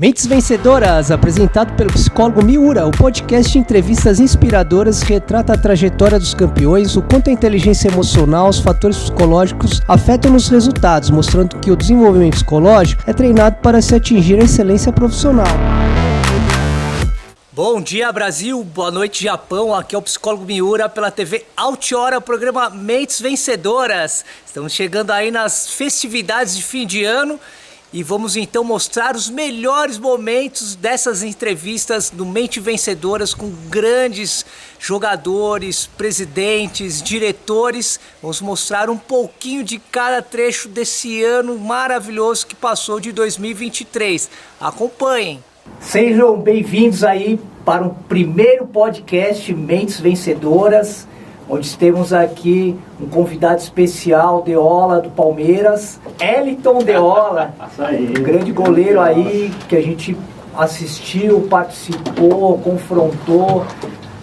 Mentes Vencedoras, apresentado pelo psicólogo Miura, o podcast de entrevistas inspiradoras que retrata a trajetória dos campeões, o quanto a inteligência emocional, os fatores psicológicos afetam nos resultados, mostrando que o desenvolvimento psicológico é treinado para se atingir a excelência profissional. Bom dia, Brasil, boa noite, Japão. Aqui é o psicólogo Miura pela TV Altiora, programa Mentes Vencedoras. Estamos chegando aí nas festividades de fim de ano. E vamos então mostrar os melhores momentos dessas entrevistas do Mentes Vencedoras com grandes jogadores, presidentes, diretores. Vamos mostrar um pouquinho de cada trecho desse ano maravilhoso que passou de 2023. Acompanhem! Sejam bem-vindos aí para o primeiro podcast Mentes Vencedoras, onde temos aqui um convidado especial, Deola, do Palmeiras, Elton Deola, um grande goleiro aí, que a gente assistiu, participou, confrontou,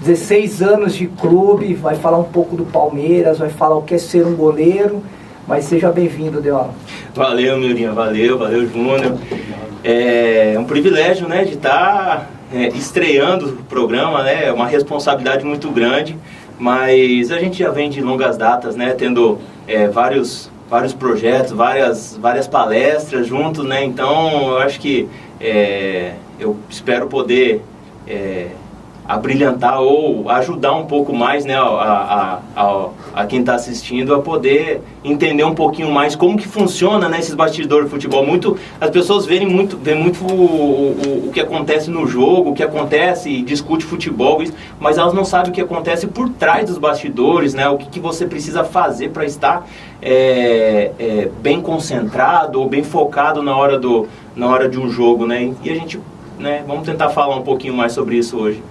16 anos de clube, vai falar um pouco do Palmeiras, vai falar o que é ser um goleiro, mas seja bem-vindo, Deola. Valeu, Miurinha, valeu, Júnior. É um privilégio, né, de estar estreando o programa, né, é uma responsabilidade muito grande. Mas a gente já vem de longas datas, né, tendo vários projetos, várias palestras juntos, né, então eu acho que eu espero poder abrilhantar ou ajudar um pouco mais, né, a quem está assistindo a poder entender um pouquinho mais como que funciona, né, esses bastidores de futebol. As pessoas veem muito o que acontece no jogo, o que acontece e discute futebol, mas elas não sabem o que acontece por trás dos bastidores, né, o que você precisa fazer para estar bem concentrado ou bem focado na hora de um jogo, né, e a gente, né, vamos tentar falar um pouquinho mais sobre isso hoje.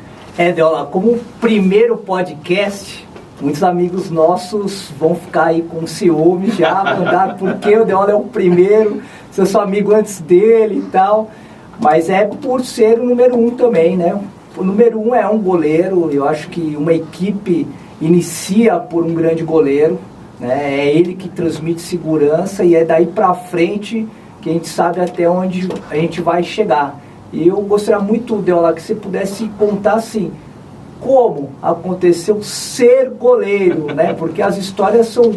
Deola, como primeiro podcast, muitos amigos nossos vão ficar aí com ciúmes já, mandar porque o Deola é o primeiro, se eu sou amigo antes dele e tal, mas é por ser o número 1 também, né? O número 1 é um goleiro, eu acho que uma equipe inicia por um grande goleiro, né? É ele que transmite segurança e é daí pra frente que a gente sabe até onde a gente vai chegar. E eu gostaria muito, Deola, que você pudesse contar assim, como aconteceu ser goleiro, né? Porque as histórias são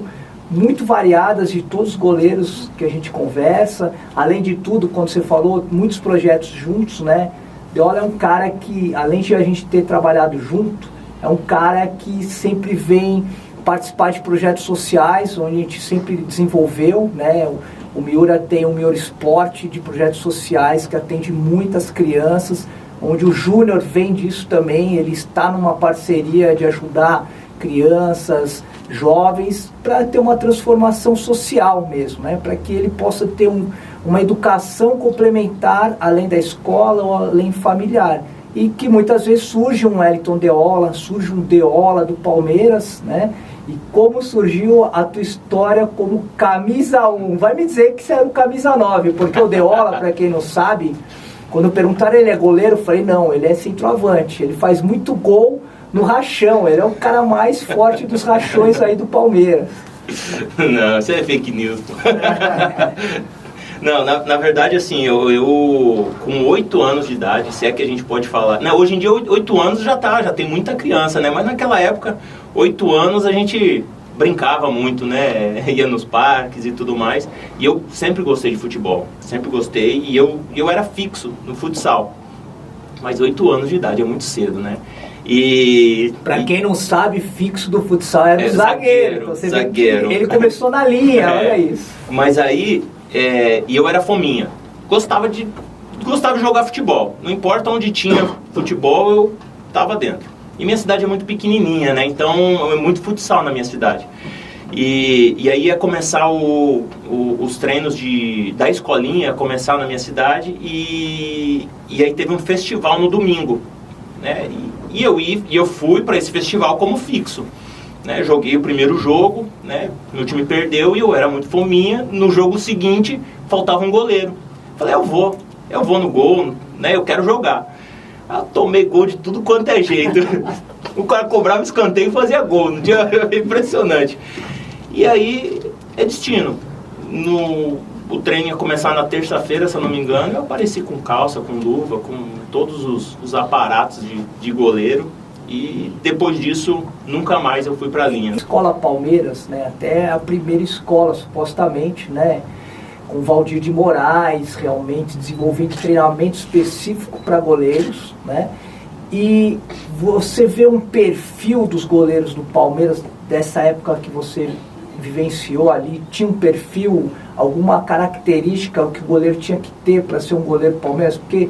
muito variadas de todos os goleiros que a gente conversa. Além de tudo, quando você falou, muitos projetos juntos, né? Deola é um cara que, além de a gente ter trabalhado junto, é um cara que sempre vem participar de projetos sociais, onde a gente sempre desenvolveu, né? O Miura tem o Miura Esporte de projetos sociais que atende muitas crianças, onde o Júnior vem disso também, ele está numa parceria de ajudar crianças, jovens, para ter uma transformação social mesmo, né? Para que ele possa ter uma educação complementar além da escola ou além familiar. E que muitas vezes surge um Elton Deola, surge um Deola do Palmeiras, né? E como surgiu a tua história como camisa 1? Vai me dizer que você era o camisa 9, porque o Deola, para quem não sabe, quando perguntaram ele é goleiro, eu falei, não, ele é centroavante, ele faz muito gol no rachão, ele é o cara mais forte dos rachões aí do Palmeiras. Não, isso é fake news. Não, na verdade, assim, eu com 8 anos de idade, se é que a gente pode falar... Não, hoje em dia, 8 anos já tem muita criança, né? Mas naquela época, 8 anos a gente brincava muito, né? Ia nos parques e tudo mais. E eu sempre gostei de futebol, sempre gostei. E eu era fixo no futsal. Mas 8 anos de idade é muito cedo, né? Pra quem não sabe, fixo do futsal era o zagueiro. Então, você vê que ele começou na linha, olha isso. Mas aí... e eu era fominha, gostava de jogar futebol, não importa onde tinha futebol, eu estava dentro. E minha cidade é muito pequenininha, né? Então é muito futsal na minha cidade. E aí ia começar os treinos da escolinha, começar na minha cidade, e aí teve um festival no domingo, né? E eu fui para esse festival como fixo. Né, joguei o primeiro jogo, né, meu time perdeu e eu era muito fominha. No jogo seguinte, faltava um goleiro. Falei, eu vou no gol, né, eu quero jogar. Eu tomei gol de tudo quanto é jeito. O cara cobrava escanteio e fazia gol. Impressionante. E aí, é destino. o treino ia começar na terça-feira, se eu não me engano, eu apareci com calça, com luva, com todos os aparatos de goleiro. E depois disso, nunca mais eu fui para a linha. Escola Palmeiras, né, até a primeira escola, supostamente, né, com Valdir de Moraes, realmente desenvolvendo treinamento específico para goleiros, né, e você vê um perfil dos goleiros do Palmeiras, dessa época que você vivenciou ali, tinha um perfil, alguma característica que o goleiro tinha que ter para ser um goleiro Palmeiras, porque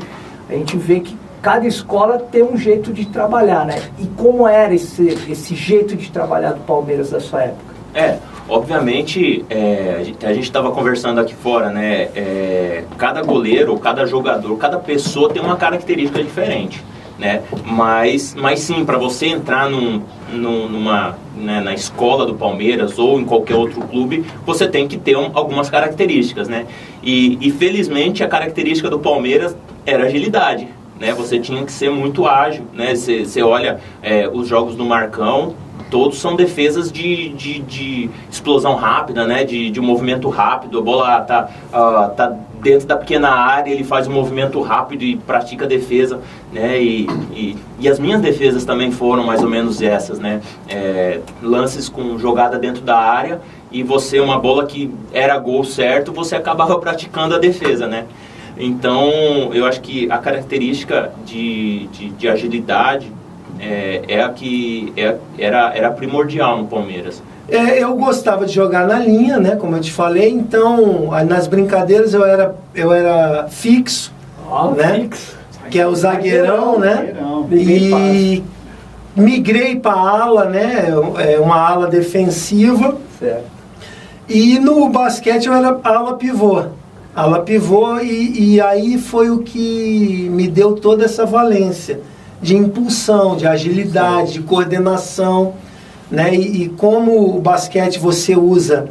a gente vê que cada escola tem um jeito de trabalhar, né? E como era esse jeito de trabalhar do Palmeiras da sua época? Obviamente, a gente estava conversando aqui fora, né? Cada goleiro, cada jogador, cada pessoa tem uma característica diferente, né? Mas sim, para você entrar na escola do Palmeiras ou em qualquer outro clube, você tem que ter algumas características, né? E felizmente a característica do Palmeiras era agilidade. Né, você tinha que ser muito ágil, né? Você olha os jogos do Marcão, todos são defesas de explosão rápida, né? De movimento rápido. A bola tá dentro da pequena área, ele faz um movimento rápido e pratica a defesa, né? E as minhas defesas também foram mais ou menos essas, né? Lances com jogada dentro da área e uma bola que era gol certo, você acabava praticando a defesa, né? Então, eu acho que a característica de agilidade é a que era primordial no Palmeiras. Eu gostava de jogar na linha, né, como eu te falei, então nas brincadeiras eu era fixo, né, Fixo. que é o zagueirão, né, e migrei para a ala, né, uma ala defensiva, certo. E no basquete eu era ala pivô. E aí foi o que me deu toda essa valência de impulsão, de agilidade, de coordenação, né? E como o basquete você usa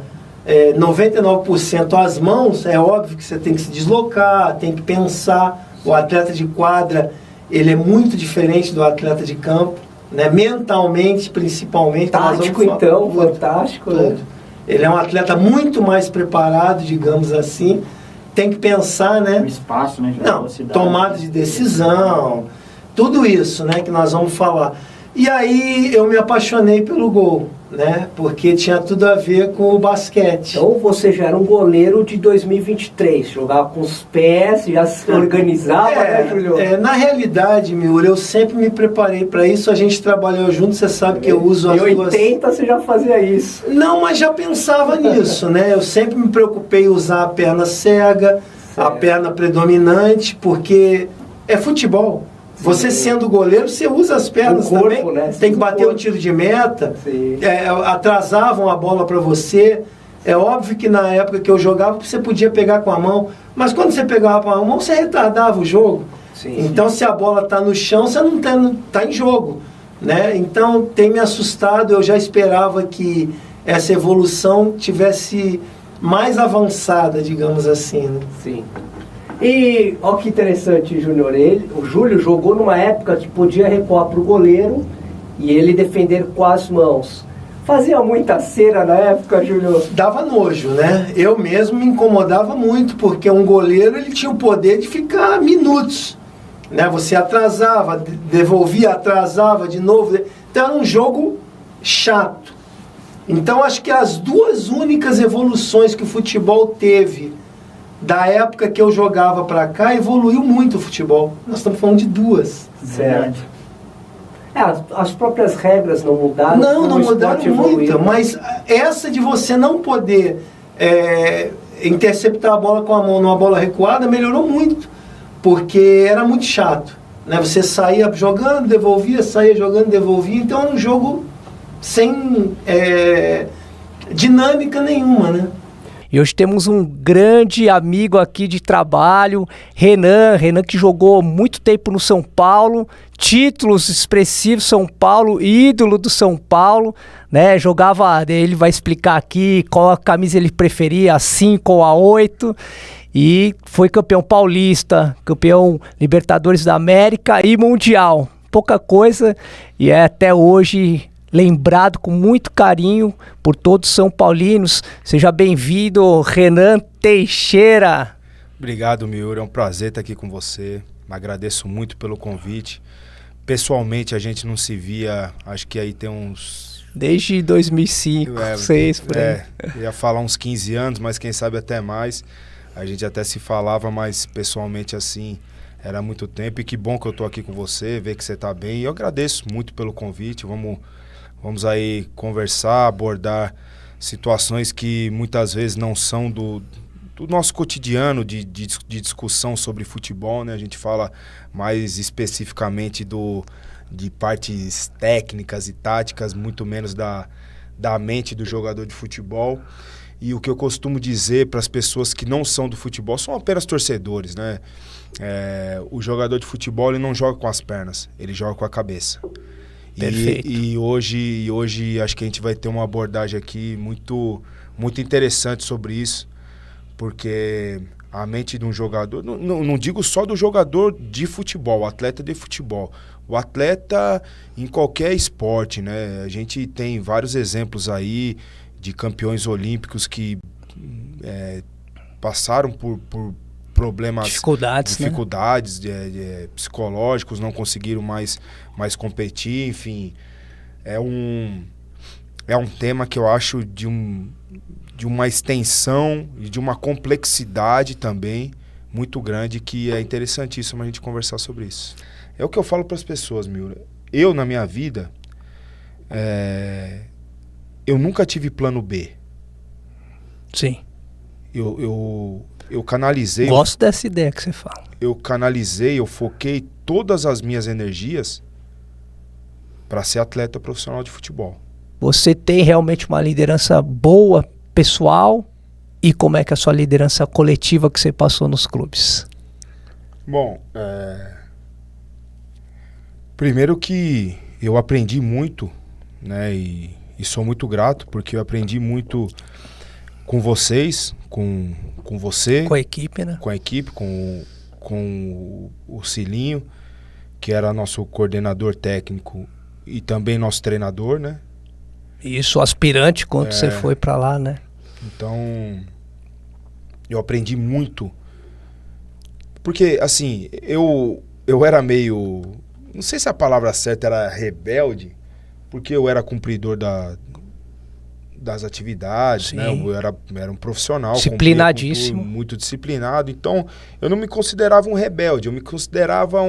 99% as mãos, é óbvio que você tem que se deslocar, tem que pensar. O atleta de quadra, ele é muito diferente do atleta de campo, né? Mentalmente, principalmente. Tático, então, fantástico, né? Ele é um atleta muito mais preparado, digamos assim. Tem que pensar, né? O espaço, né? Não, tomada de decisão, tudo isso, né? Que nós vamos falar. E aí eu me apaixonei pelo gol, né? Porque tinha tudo a ver com o basquete. Então você já era um goleiro de 2023, jogava com os pés, já se organizava, né, Júlio? Na realidade, Miura, eu sempre me preparei para isso, a gente trabalhou junto, você sabe que eu uso as duas... Em 80 você já fazia isso. Não, mas já pensava nisso, né? Eu sempre me preocupei em usar a perna cega, a perna predominante, porque é futebol. Você sendo goleiro, você usa as pernas o corpo, também. Né? Tem que bater um tiro de meta. Atrasavam a bola para você. É óbvio que na época que eu jogava, você podia pegar com a mão. Mas quando você pegava com a mão, você retardava o jogo. Então, se a bola está no chão, você não está em jogo. Né? Então, tem me assustado. Eu já esperava que essa evolução tivesse mais avançada, digamos assim. Né? Sim. E olha que interessante, Júnior. O Júlio jogou numa época que podia recuar para o goleiro e ele defender com as mãos. Fazia muita cera na época, Júlio? Dava nojo, né? Eu mesmo me incomodava muito, porque um goleiro ele tinha o poder de ficar minutos. Né? Você atrasava, devolvia, atrasava de novo. Então era um jogo chato. Então acho que as duas únicas evoluções que o futebol teve da época que eu jogava pra cá, evoluiu muito o futebol. Nós estamos falando de duas. Certo. As próprias regras não mudaram. Não mudaram muito, mas essa de você não poder interceptar a bola com a mão numa bola recuada melhorou muito, porque era muito chato. Né? Você saía jogando, devolvia, saía jogando, devolvia, então era um jogo sem dinâmica nenhuma, né? E hoje temos um grande amigo aqui de trabalho, Renan que jogou muito tempo no São Paulo, títulos expressivos São Paulo, ídolo do São Paulo, né? Jogava, ele vai explicar aqui qual a camisa ele preferia, a 5 ou a 8, e foi campeão paulista, campeão Libertadores da América e Mundial. Pouca coisa, e até hoje lembrado com muito carinho por todos os São Paulinos. Seja bem-vindo, Renan Teixeira. Obrigado, Miura. É um prazer estar aqui com você. Agradeço muito pelo convite. Pessoalmente, a gente não se via, acho que aí tem uns... Desde 2005, 2006, por aí. Ia falar uns 15 anos, mas quem sabe até mais. A gente até se falava, mas pessoalmente assim, era muito tempo. E que bom que eu tô aqui com você, ver que você tá bem. E eu agradeço muito pelo convite. Vamos aí conversar, abordar situações que muitas vezes não são do nosso cotidiano de discussão sobre futebol, né? A gente fala mais especificamente de partes técnicas e táticas, muito menos da mente do jogador de futebol. E o que eu costumo dizer para as pessoas que não são do futebol são apenas torcedores, né? O jogador de futebol ele não joga com as pernas, ele joga com a cabeça. Perfeito. E hoje acho que a gente vai ter uma abordagem aqui muito, muito interessante sobre isso, porque a mente de um jogador, não digo só do jogador de futebol, o atleta de futebol, o atleta em qualquer esporte, né? A gente tem vários exemplos aí de campeões olímpicos que passaram por problemas, dificuldades psicológicos, não conseguiram mais competir, enfim. É um tema que eu acho de uma extensão e de uma complexidade também muito grande, que é interessantíssimo a gente conversar sobre isso. É o que eu falo para as pessoas, Miura. Eu, na minha vida, eu nunca tive plano B. Sim. Eu canalizei... Gosto dessa ideia que você fala. Eu foquei todas as minhas energias para ser atleta profissional de futebol. Você tem realmente uma liderança boa, pessoal, e como é que é a sua liderança coletiva que você passou nos clubes? Bom, primeiro que eu aprendi muito, né, e sou muito grato, porque eu aprendi muito com vocês, com você. Com a equipe, né? Com a equipe, com o Cilinho, que era nosso coordenador técnico e também nosso treinador, né? Isso, aspirante, quando você foi pra lá, né? Então, eu aprendi muito. Porque, assim, eu era meio... Não sei se a palavra certa era rebelde, porque eu era cumpridor das atividades, sim, né? Eu era um profissional. Disciplinadíssimo. Muito disciplinado. Então, eu não me considerava um rebelde, eu me considerava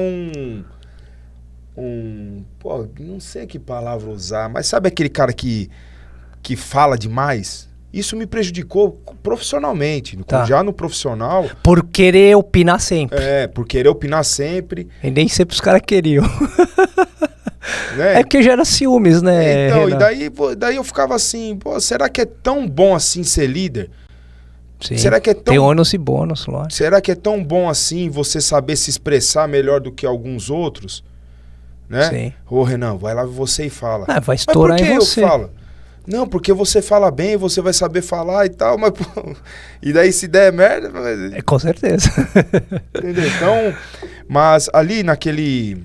pô, não sei que palavra usar, mas sabe aquele cara que fala demais? Isso me prejudicou profissionalmente. Tá. Já no profissional... Por querer opinar sempre. Por querer opinar sempre. E nem sempre os caras queriam. Né? É porque gera ciúmes, né, então, Renan? e daí eu ficava assim, pô, será que é tão bom assim ser líder? Sim. Será que é tão... Tem ônus e bônus, lógico. Será que é tão bom assim você saber se expressar melhor do que alguns outros? Né? Sim. Ô, Renan, vai lá você e fala. Vai estourar em você. Mas por que eu falo? Não, porque você fala bem, você vai saber falar e tal, mas pô, e daí se der merda... Com certeza. Entendeu? Então, mas ali naquele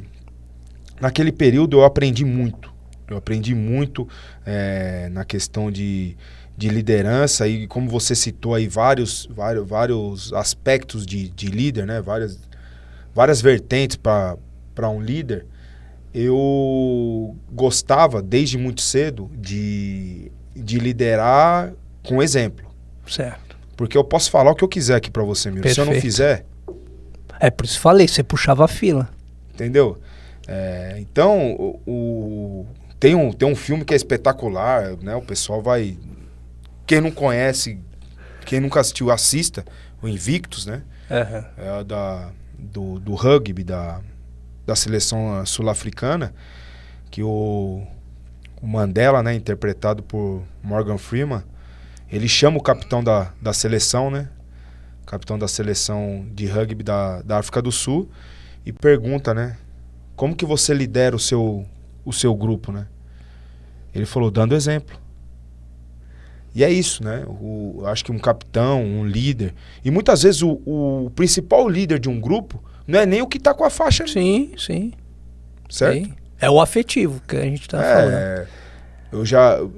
período eu aprendi muito. Eu aprendi muito na questão de liderança, e como você citou aí vários aspectos de líder, né? Várias vertentes para um líder. Eu gostava, desde muito cedo, de liderar com exemplo. Certo. Porque eu posso falar o que eu quiser aqui pra você, Miro. Se eu não fizer... É por isso que falei, você puxava a fila. Entendeu? Então, tem um filme que é espetacular, né? O pessoal vai... Quem não conhece, quem nunca assistiu, assista. O Invictus, né? Uhum. Do rugby, da seleção sul-africana, que o Mandela, né, interpretado por Morgan Freeman, ele chama o capitão da seleção, né, capitão da seleção de rugby da África do Sul, e pergunta, né, como que você lidera o seu grupo, né? Ele falou, dando exemplo. E é isso, né? Acho que um capitão, um líder, e muitas vezes o principal líder de um grupo não é nem o que tá com a faixa. Sim, sim. Certo? Sim. É o afetivo que a gente tá falando.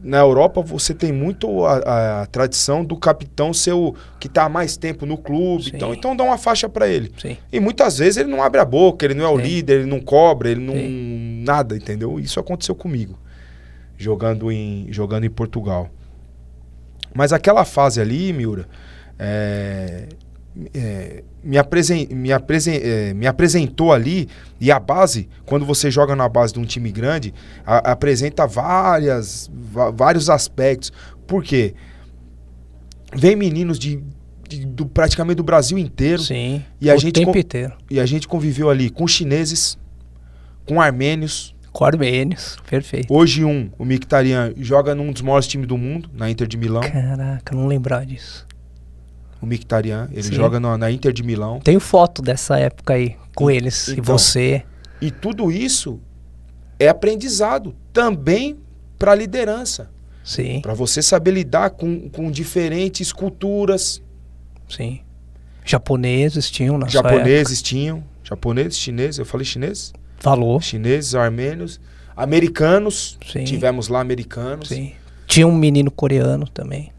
Na Europa você tem muito a tradição do capitão ser o que tá há mais tempo no clube, então dá uma faixa para ele. Sim. E muitas vezes ele não abre a boca, ele não é o líder, ele não cobra, ele não nada, entendeu? Isso aconteceu comigo, jogando em Portugal. Mas aquela fase ali, Miura, me apresentou ali, e a base, quando você joga na base de um time grande, apresenta vários aspectos. Por quê? Vem meninos praticamente do Brasil inteiro. Sim, e o tempo inteiro. E a gente conviveu ali com chineses, com armênios. Com armênios, perfeito. Hoje o Mkhitaryan joga num dos maiores times do mundo, na Inter de Milão. Caraca, não lembrar disso. O Mkhitaryan, ele joga na Inter de Milão. Tenho foto dessa época aí, com eles, então, e você. E tudo isso é aprendizado também para liderança. Sim. Para você saber lidar com diferentes culturas. Sim. Japoneses tinham na Japoneses tinham. Japoneses, chineses, eu falei chineses? Falou. Chineses, armênios, americanos. Sim. Tivemos lá americanos. Sim. Tinha um menino coreano também.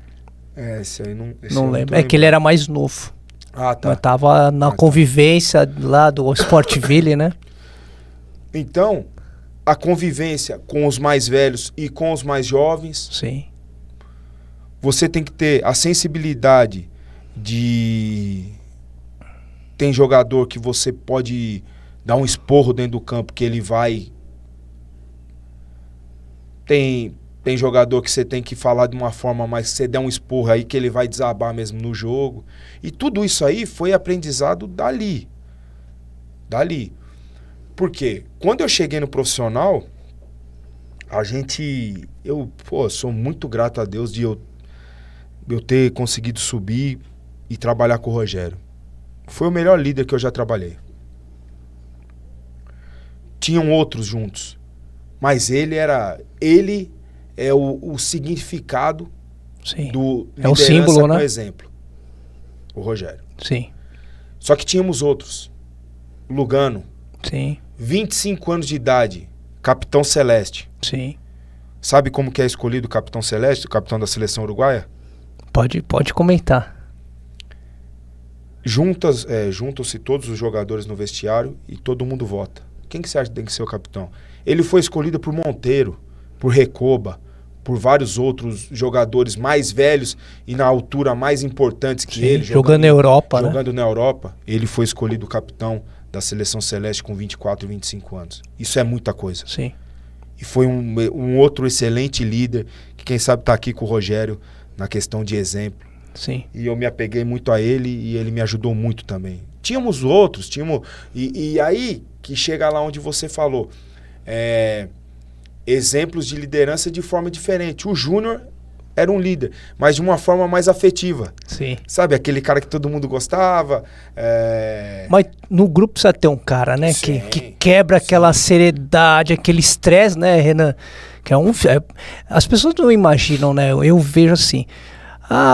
Esse aí não... Não lembro. É que ele era mais novo. Ah, tá. Mas tava na convivência lá do Sportville, né? Então, a convivência com os mais velhos e com os mais jovens. Sim. Você tem que ter a sensibilidade de... Tem jogador que você pode dar um esporro dentro do campo que ele vai... Tem jogador que você tem que falar de uma forma mais... Você der um esporro aí que ele vai desabar mesmo no jogo. E tudo isso aí foi aprendizado dali. Por quê? Quando eu cheguei no profissional, eu sou muito grato a Deus de eu ter conseguido subir e trabalhar com o Rogério. Foi o melhor líder que eu já trabalhei. Tinham outros juntos, mas ele é o significado do liderança, é o símbolo, né? Com exemplo. O Rogério. Sim. Só que tínhamos outros. Lugano. Sim. 25 anos de idade, capitão celeste. Sim. Sabe como que é escolhido o capitão celeste, o capitão da seleção uruguaia? Pode comentar. Juntam-se todos os jogadores no vestiário e todo mundo vota. Quem que você acha que tem que ser o capitão? Ele foi escolhido por Monteiro, por Recoba, por vários outros jogadores mais velhos e na altura mais importantes que ele. Jogando na Europa, Jogando na Europa. Ele foi escolhido capitão da seleção celeste com 24 e 25 anos. Isso é muita coisa. Sim. E foi um outro excelente líder, que quem sabe está aqui com o Rogério na questão de exemplo. Sim. E eu me apeguei muito a ele e ele me ajudou muito também. Tínhamos outros, e aí que chega lá onde você falou. Exemplos de liderança de forma diferente. O Júnior era um líder, mas de uma forma mais afetiva. Sim. Sabe, aquele cara que todo mundo gostava. Mas no grupo precisa ter um cara, né? Sim, que quebra aquela seriedade, aquele estresse, né, Renan? Que as pessoas não imaginam, né? Eu vejo assim.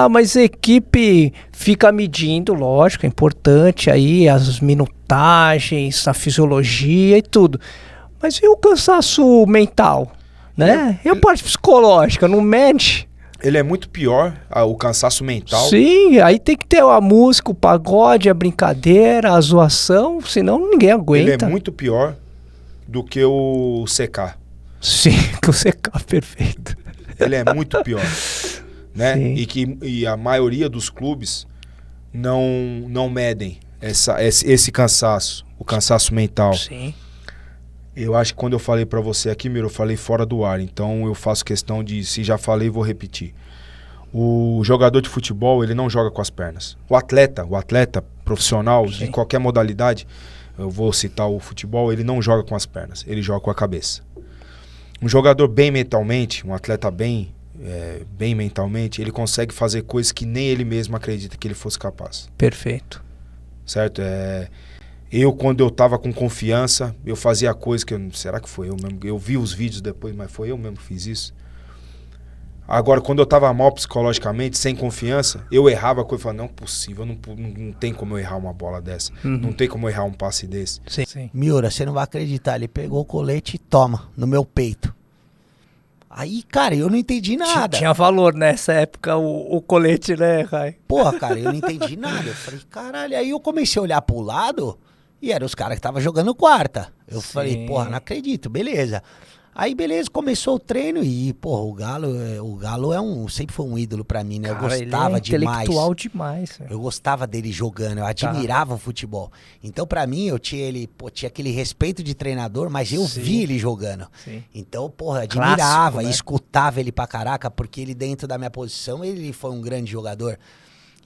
Mas a equipe fica medindo, lógico, é importante aí as minutagens, a fisiologia e tudo. Mas e o cansaço mental, né? E a parte psicológica, não mede? Ele é muito pior, o cansaço mental. Sim, aí tem que ter a música, o pagode, a brincadeira, a zoação, senão ninguém aguenta. Ele é muito pior do que o CK. Sim, que o CK, perfeito. Ele é muito pior. Né? Sim. E a maioria dos clubes não medem esse cansaço, o cansaço mental. Sim. Eu acho que quando eu falei pra você aqui, Miro, eu falei fora do ar. Então eu faço questão de, se já falei, vou repetir. O jogador de futebol, ele não joga com as pernas. O atleta profissional, Sim. de qualquer modalidade, eu vou citar o futebol, ele não joga com as pernas, ele joga com a cabeça. Um jogador bem mentalmente, um atleta bem mentalmente, ele consegue fazer coisas que nem ele mesmo acredita que ele fosse capaz. Perfeito. Certo? Quando eu tava com confiança, eu fazia coisas que será que foi eu mesmo? Eu vi os vídeos depois, mas foi eu mesmo que fiz isso. Agora, quando eu tava mal psicologicamente, sem confiança, eu errava coisa e falava, não é possível, não tem como eu errar uma bola dessa. Uhum. Não tem como eu errar um passe desse. Sim. Miura, você não vai acreditar, ele pegou o colete e toma, no meu peito. Aí, cara, eu não entendi nada. Tinha valor nessa época o colete, né, Rai? Porra, cara, eu não entendi nada. Eu falei, caralho. Aí eu comecei a olhar pro lado e eram os caras que estavam jogando quarta. Eu falei, porra, não acredito, beleza. Aí, beleza, começou o treino e, porra, o Galo sempre foi um ídolo pra mim, né? Cara, eu gostava ele é demais. intelectual demais. Eu gostava dele jogando, eu admirava o futebol. Então, pra mim, eu tinha tinha aquele respeito de treinador, mas eu vi ele jogando. Sim. Então, porra, admirava, Clássico, né? escutava ele pra caraca, porque ele, dentro da minha posição, ele foi um grande jogador.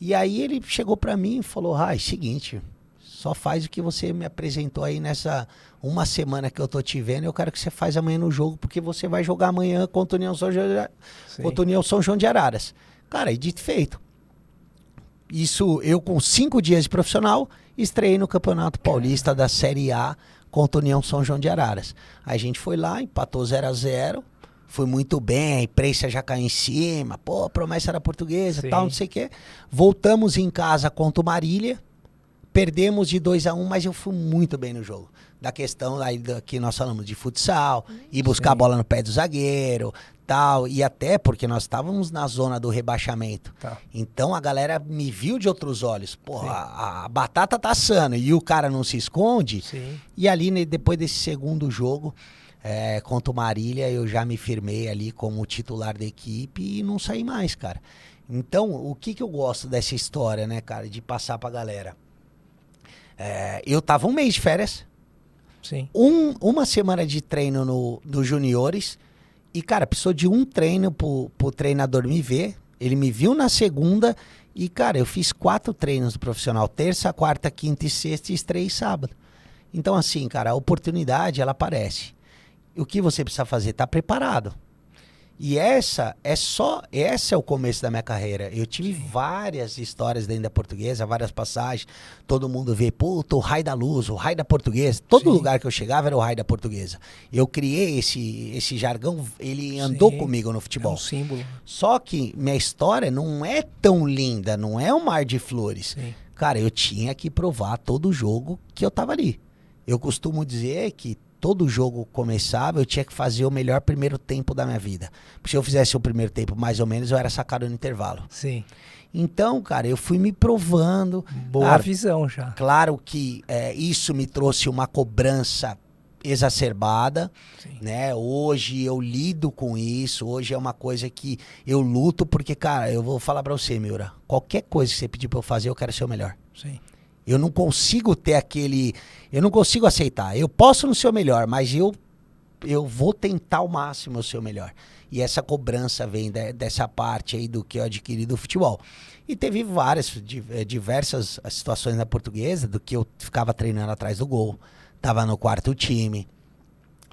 E aí ele chegou pra mim e falou, seguinte, só faz o que você me apresentou aí nessa uma semana que eu tô te vendo, eu quero que você faz amanhã no jogo, porque você vai jogar amanhã contra o União São João de Araras. Cara, e dito e feito. Isso, eu com 5 dias de profissional, estreiei no Campeonato Paulista da Série A contra o União São João de Araras. Aí a gente foi lá, empatou 0-0, foi muito bem, a imprensa já caiu em cima, pô, a promessa era portuguesa, tal, não sei o quê. Voltamos em casa contra o Marília, perdemos de 2-1, mas eu fui muito bem no jogo. Da questão aí que nós falamos de futsal, ir buscar a bola no pé do zagueiro, tal, e até porque nós estávamos na zona do rebaixamento. Tá. Então a galera me viu de outros olhos. Porra, a batata tá assando e o cara não se esconde. Sim. E ali, depois desse segundo jogo, contra o Marília, eu já me firmei ali como titular da equipe e não saí mais, cara. Então, o que eu gosto dessa história, né, cara, de passar pra galera? Eu tava um mês de férias. Sim. Uma semana de treino no Juniores. E, cara, precisou de um treino pro treinador me ver. Ele me viu na segunda. E, cara, eu fiz 4 treinos do profissional. Terça, quarta, quinta e sexta e estreiei sábado. Então, assim, cara, a oportunidade, ela aparece. E o que você precisa fazer? Tá preparado. E esse é o começo da minha carreira. Eu tive várias histórias dentro da Portuguesa, várias passagens. Todo mundo vê, puto, o raio da luz, o raio da Portuguesa. Todo lugar que eu chegava era o raio da Portuguesa. Eu criei esse jargão, ele andou comigo no futebol. É um símbolo. Só que minha história não é tão linda, não é um mar de flores. Sim. Cara, eu tinha que provar todo jogo que eu tava ali. Eu costumo dizer que todo jogo começava, eu tinha que fazer o melhor primeiro tempo da minha vida. Porque se eu fizesse o primeiro tempo mais ou menos, eu era sacado no intervalo. Sim. Então, cara, eu fui me provando. Boa visão já. Claro que isso me trouxe uma cobrança exacerbada, né? Hoje eu lido com isso, hoje é uma coisa que eu luto, porque, cara, eu vou falar pra você, Miura, qualquer coisa que você pedir pra eu fazer, eu quero ser o melhor. Sim. Eu não consigo eu não consigo aceitar. Eu posso não ser o melhor, mas eu vou tentar ao máximo ser o melhor. E essa cobrança vem dessa parte aí do que eu adquiri do futebol. E teve diversas situações na Portuguesa, do que eu ficava treinando atrás do gol, tava no quarto time,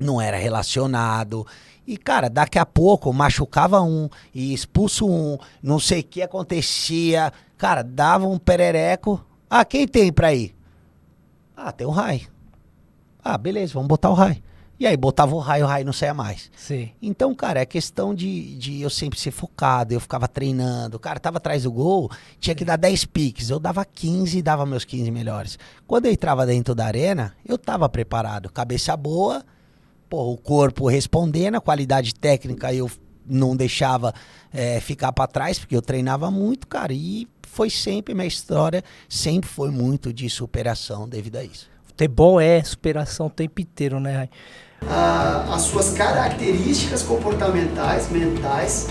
não era relacionado. E, cara, daqui a pouco machucava um e expulso um, não sei o que acontecia. Cara, dava um perereco. Quem tem pra ir? Tem o Rai. Beleza, vamos botar o Rai. E aí botava o Rai não saia mais. Sim. Então, cara, é questão de eu sempre ser focado, eu ficava treinando. Cara, tava atrás do gol, tinha que dar 10 piques. Eu dava 15 e dava meus 15 melhores. Quando eu entrava dentro da arena, eu tava preparado. Cabeça boa, o corpo respondendo, a qualidade técnica eu não deixava ficar pra trás, porque eu treinava muito, cara, e foi sempre, minha história sempre foi muito de superação devido a isso. Futebol é superação o tempo inteiro, né, Rai? As suas características comportamentais, mentais,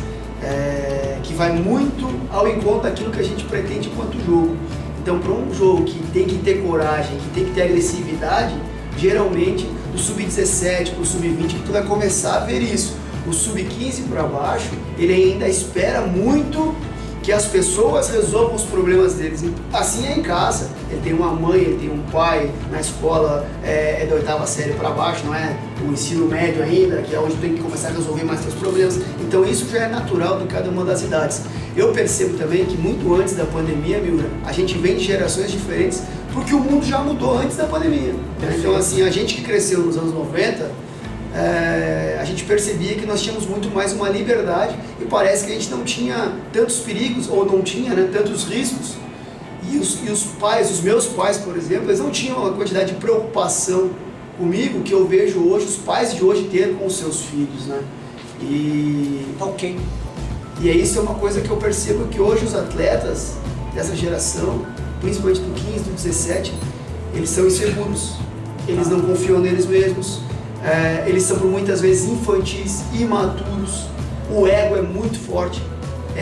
que vai muito ao encontro daquilo que a gente pretende enquanto jogo. Então, para um jogo que tem que ter coragem, que tem que ter agressividade, geralmente do sub-17 para o sub-20 tu vai começar a ver isso. O sub-15 para baixo, ele ainda espera muito que as pessoas resolvam os problemas deles. Assim é em casa. Ele tem uma mãe, ele tem um pai, na escola é da 8ª série para baixo, não é o ensino médio ainda, que é onde tem que começar a resolver mais seus problemas. Então isso já é natural de cada uma das idades. Eu percebo também que muito antes da pandemia, Miura, a gente vem de gerações diferentes, porque o mundo já mudou antes da pandemia. Então assim, a gente que cresceu nos anos 90, a gente percebia que nós tínhamos muito mais uma liberdade e parece que a gente não tinha tantos perigos, ou não tinha, né, tantos riscos. E os pais, os meus pais, por exemplo, eles não tinham uma quantidade de preocupação comigo que eu vejo hoje, os pais de hoje terem com os seus filhos, né? E Tá ok. E isso é uma coisa que eu percebo que hoje os atletas dessa geração, principalmente do 15, do 17, eles são inseguros, eles não confiam neles mesmos, eles são por muitas vezes infantis, imaturos, o ego é muito forte.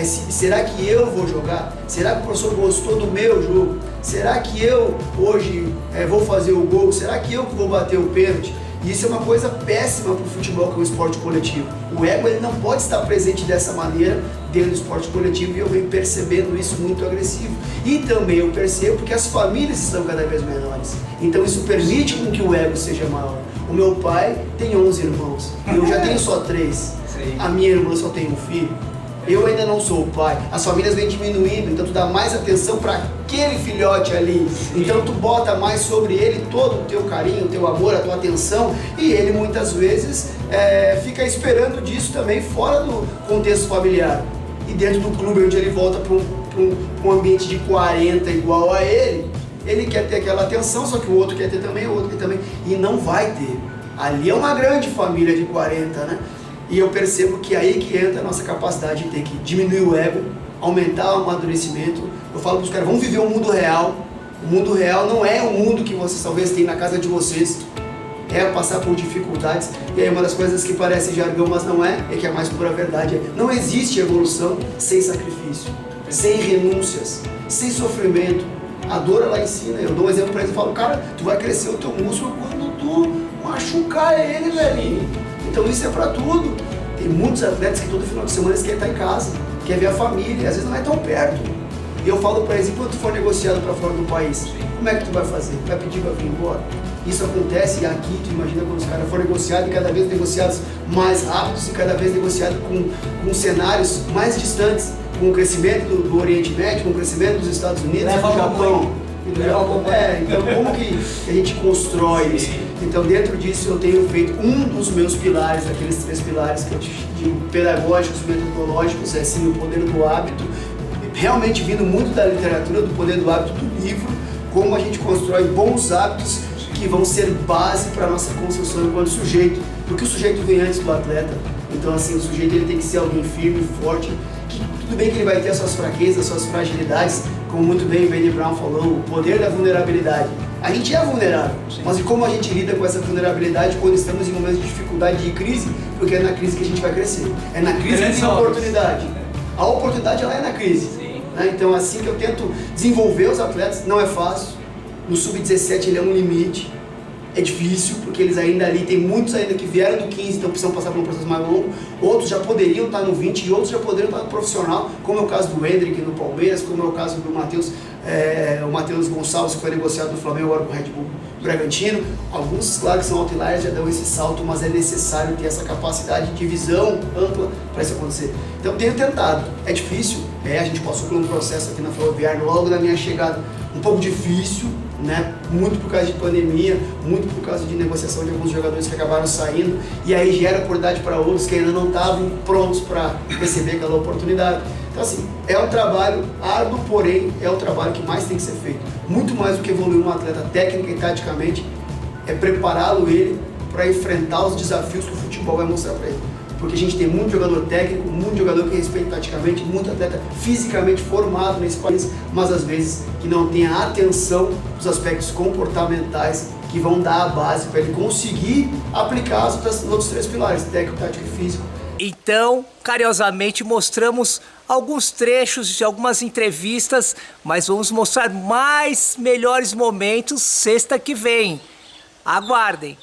Será que eu vou jogar? Será que o professor gostou do meu jogo? Será que eu hoje vou fazer o gol? Será que eu vou bater o pênalti? E isso é uma coisa péssima para o futebol, que é um esporte coletivo. O ego ele não pode estar presente dessa maneira dentro do esporte coletivo, e eu venho percebendo isso muito agressivo. E também eu percebo que as famílias estão cada vez menores. Então isso permite com que o ego seja maior. O meu pai tem 11 irmãos, eu já tenho só 3. A minha irmã só tem um filho. Eu ainda não sou o pai. As famílias vêm diminuindo, então tu dá mais atenção para aquele filhote ali. Então tu bota mais sobre ele todo o teu carinho, o teu amor, a tua atenção, e ele muitas vezes fica esperando disso também fora do contexto familiar. E dentro do clube, onde ele volta para um ambiente de 40 igual a ele quer ter aquela atenção, só que o outro quer ter também, o outro quer também, e não vai ter. Ali é uma grande família de 40, né? E eu percebo que é aí que entra a nossa capacidade de ter que diminuir o ego, aumentar o amadurecimento. Eu falo para os caras, vamos viver o mundo real. O mundo real não é o mundo que vocês talvez tenham na casa de vocês. É passar por dificuldades. E aí uma das coisas que parece jargão, mas não é que é a mais pura verdade. Não existe evolução sem sacrifício, sem renúncias, sem sofrimento. A dor ela ensina. Eu dou um exemplo para eles e falo, cara, tu vai crescer o teu músculo quando tu machucar ele, velhinho. Então isso é pra tudo. Tem muitos atletas que todo final de semana eles querem estar em casa, quer ver a família, às vezes não é tão perto. E eu falo pra eles, enquanto tu for negociado pra fora do país, como é que tu vai fazer? Vai pedir pra vir embora? Isso acontece aqui, tu imagina quando os caras foram negociados, e cada vez negociados mais rápidos e cada vez negociados com cenários mais distantes, com o crescimento do Oriente Médio, com o crescimento dos Estados Unidos, do Japão. Então como que a gente constrói isso? Então dentro disso eu tenho feito um dos meus pilares, aqueles 3 pilares que eu digo, pedagógicos, metodológicos, é sim o poder do hábito, realmente vindo muito da literatura, do poder do hábito do livro, como a gente constrói bons hábitos que vão ser base para a nossa construção enquanto sujeito, porque o sujeito vem antes do atleta. Então assim, o sujeito ele tem que ser alguém firme, forte, que tudo bem que ele vai ter as suas fraquezas, as suas fragilidades, como muito bem o Benny Brown falou, o poder da vulnerabilidade. A gente é vulnerável, mas e como a gente lida com essa vulnerabilidade quando estamos em momentos de dificuldade, de crise, porque é na crise que a gente vai crescer. É na crise que tem a oportunidade. A oportunidade ela é na crise. Né? Então assim que eu tento desenvolver os atletas, não é fácil. No Sub-17 ele é um limite. É difícil, porque eles ainda ali, tem muitos ainda que vieram do 15, então precisam passar por um processo mais longo. Outros já poderiam estar no 20 e outros já poderiam estar no profissional, como é o caso do Hendrick no Palmeiras, como é o caso do Matheus, o Matheus Gonçalves, que foi negociado no Flamengo agora com o Red Bull Bragantino. Alguns, claro, que são outliers, já dão esse salto, mas é necessário ter essa capacidade de visão ampla para isso acontecer. Então tenho tentado, é difícil, a gente passou por um processo aqui na Ferroviária, logo na minha chegada, um pouco difícil, né? Muito por causa de pandemia, muito por causa de negociação de alguns jogadores que acabaram saindo, e aí gera oportunidade para outros que ainda não estavam prontos para receber aquela oportunidade. Então assim, é um trabalho árduo, porém é o trabalho que mais tem que ser feito. Muito mais do que evoluir um atleta técnica e taticamente, é prepará-lo ele para enfrentar os desafios que o futebol vai mostrar para ele. Porque a gente tem muito jogador técnico, muito jogador que respeita taticamente, muito atleta fisicamente formado nesse país, mas às vezes que não tem a atenção dos aspectos comportamentais que vão dar a base para ele conseguir aplicar os outros 3 pilares, técnico, tático e físico. Então, carinhosamente mostramos alguns trechos de algumas entrevistas, mas vamos mostrar melhores momentos sexta que vem. Aguardem!